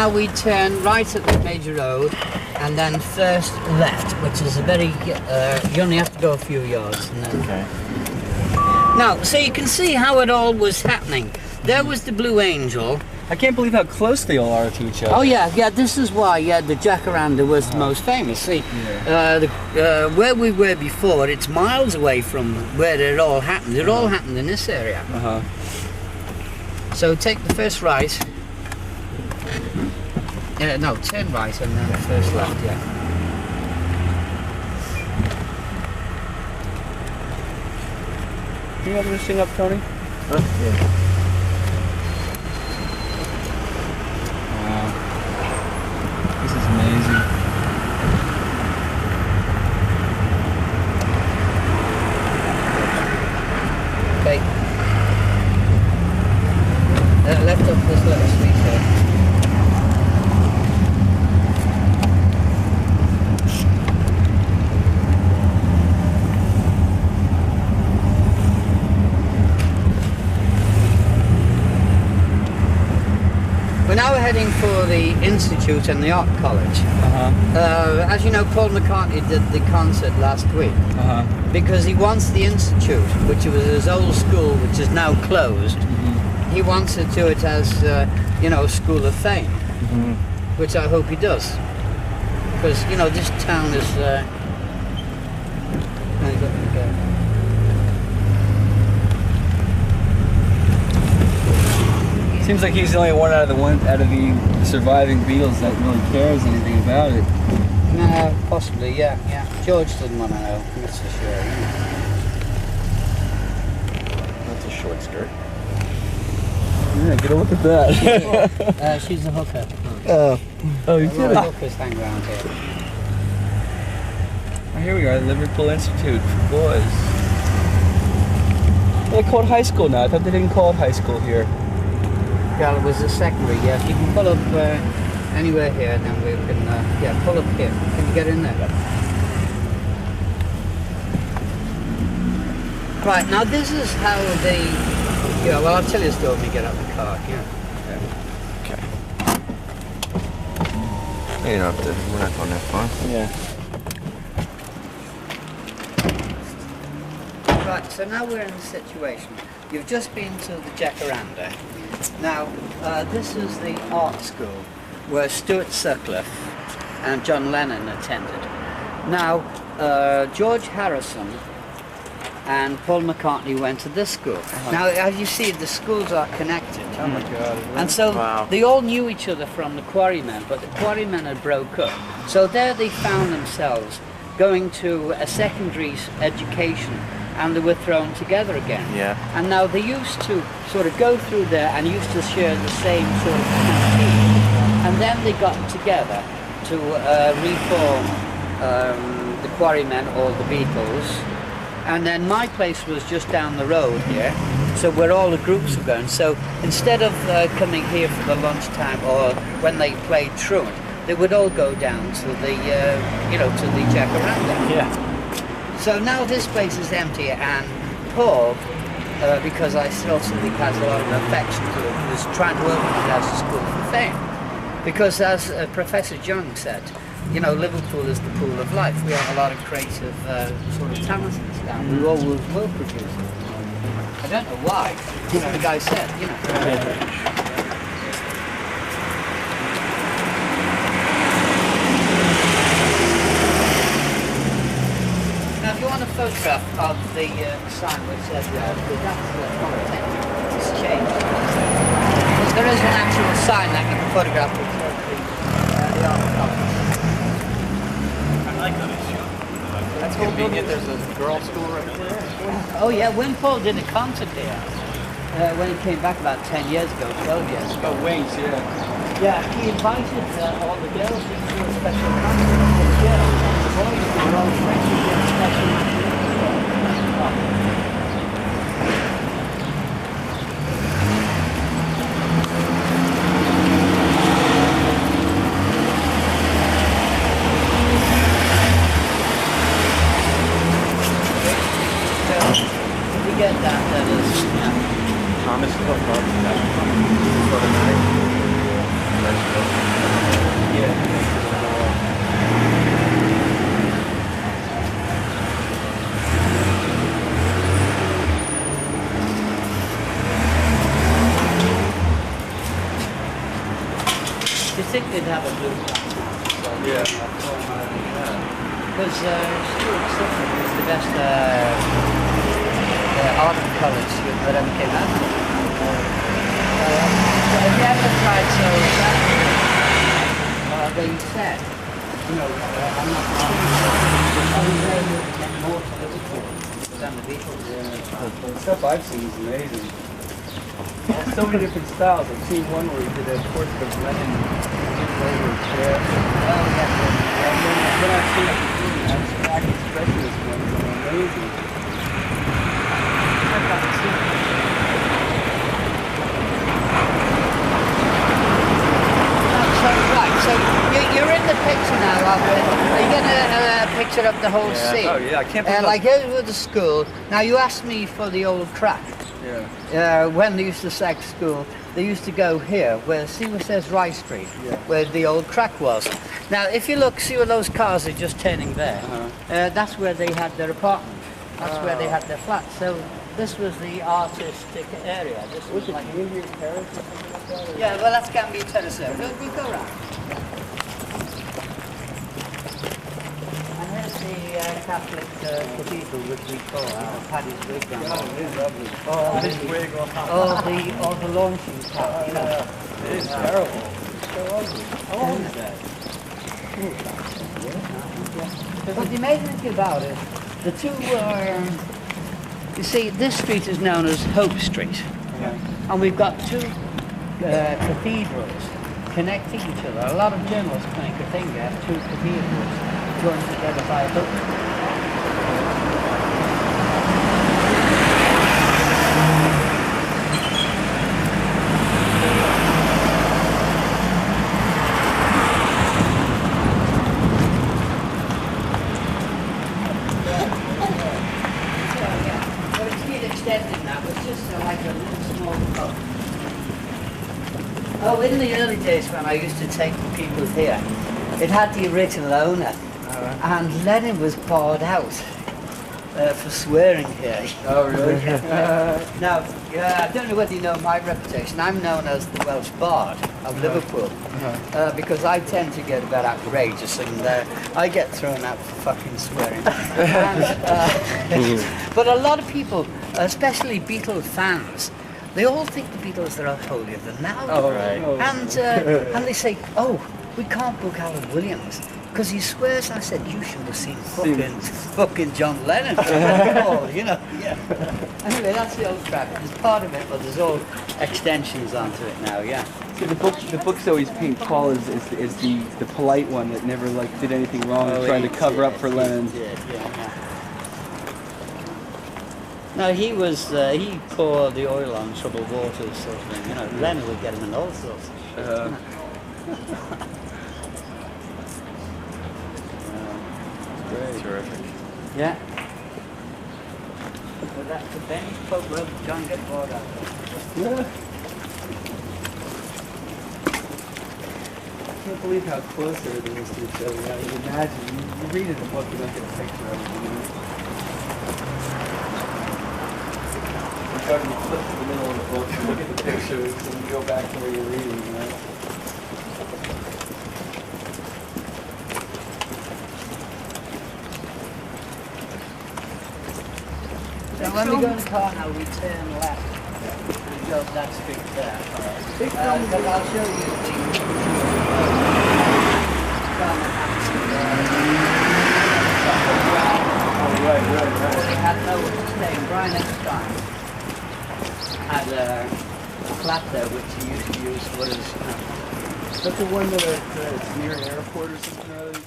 now we turn right at the major road and then first left, which is a very, you only have to go a few yards. And then... Okay. Now, so you can see how it all was happening. There was the Blue Angel. I can't believe how close they all are to each other. Oh yeah, this is why the Jacaranda was the most famous. See, where we were before, it's miles away from where it all happened. It all happened in this area. So take the first right. No, turn right and then first left, yeah. Can you open this thing up, Tony? Yeah. Wow. This is amazing. Okay. Left up this little street here. We're now heading for the Institute and the Art College. As you know, Paul McCartney did the concert last week because he wants the Institute, which was his old school, which is now closed. He wants to do it as, you know, School of Fame, which I hope he does, because you know this town is. Seems like he's the only one out of the surviving Beatles that really cares anything about it. No, possibly, yeah. George didn't want to know, that's for sure. That's a short skirt. Yeah, get a look at that. She's a hooker. Oh, you A lot of hookers hang around here. Oh, here we are, Liverpool Institute for boys. Well, they call it high school now. I thought they didn't call it high school here. Well, it was a secondary, yes. You can pull up anywhere here, and then we can, pull up here. Can you get in there? Right, now this is how they, well, I'll tell you a story when we get out of the car, Okay. You don't have to, we're not going that far. Yeah. Right, so now we're in the situation. You've just been to the Jacaranda. Now, this is the art school where Stuart Sutcliffe and John Lennon attended. Now, George Harrison and Paul McCartney went to this school. Now, as you see, the schools are connected. Oh my God. And so they all knew each other from the Quarrymen, but the Quarrymen had broke up. So there they found themselves going to a secondary education, and they were thrown together again. Yeah. And now they used to sort of go through there and used to share the same sort of canteen. And then they got together to reform the Quarrymen or the Beatles. And then my place was just down the road here, so where all the groups were going. So instead of coming here for the lunchtime or when they played truant, they would all go down to the, to the Jacaranda. Yeah. So now this place is empty, and Paul, because I still think he has a lot of affection to it, was trying to open it as a school for fame. Because as Professor Young said, Liverpool is the pool of life. We have a lot of creative sort of talent in this town. We all will produce it. I don't know why. The guy said, Now, if you want a photograph of the sign which says it's changed. There is an actual sign that you can photograph which says the art college. That's convenient. There's a girls' school right there. Oh yeah, when Paul did a concert there, when he came back about 10 years ago, 12 years ago. Oh, Wings, yeah. Yeah, he invited all the girls into a special concert for the girls. The boys were all friends with a special get that is, Thomas Cook, blue black now. So, Yeah. Because Stuart Sutton was the best ardent colours that ever came out. So if you ever tried they said, you know, I'm not more to Liverpool than the Beatles. The stuff I've seen is amazing. So many different styles. I've seen one where he did a portrait of Lennon over his chair. Oh, yeah. Then I've seen abstract expressionist ones that are amazing. I've got to see it. So you're in the picture now, Albert. Are you going to picture up the whole scene? Oh yeah, I can't believe like here with the school. Now you asked me for the old crack. Yeah. When they used to sack school, they used to go here, where see where it says Rye Street, where the old crack was. Now if you look, see where those cars are just turning there. That's where they had their apartment. That's where they had their flat. So this was the artistic area. This was like Cambridge Terrace or something like that? yeah, well that's Cambridge Terrace there. We'll go round. And here's the Catholic cathedral, which we call Paddy's Wig. Oh, it is lovely. This wig or the launching pad, you know. It is terrible. It's so ugly. How old is that? But the amazing thing about it, the two you see, this street is known as Hope Street. And we've got two cathedrals connecting each other. A lot of journalists make a thing there, two cathedrals joined together by a hook. But it's been extended now, it's just like a little small pub. Oh, in the early days when I used to take people here, it had the original owner, and Lenin was barred out for swearing here. Oh, really? Now, I don't know whether you know my reputation. I'm known as the Welsh Bard of Liverpool because I tend to get a bit outrageous and I get thrown out for fucking swearing. But a lot of people, especially Beatles fans, they all think the Beatles are holier than thou. Oh, right. And they say, oh, we can't book Allan Williams because he swears. I said, you should have seen fucking John Lennon. Oh, you know. Yeah. Anyway, that's the old track. There's part of it, but there's all extensions onto it now. Yeah. See, the books always paint Paul as the polite one that never like did anything wrong and trying to cover up for Lennon. Yeah. No, he was, he poured the oil on troubled waters sort of thing, you know. Lennon would get him in all sorts of shit. Great. Terrific. Yeah. So that's the Benny pub where John gets bored out. Yeah. I can't believe how close everything is to each other. Now, you imagine, you read in a book, you don't get a picture of it. You know? You flip to the middle of the book, you look at the pictures, and you go back to where you're reading, you know? So when we go in the car now, we turn left and go up that street there. Because I'll show you the Right. They had nowhere to stay. Brian Epstein had a flat there which he used to use for his. That's the one that it's near an airport or something or other?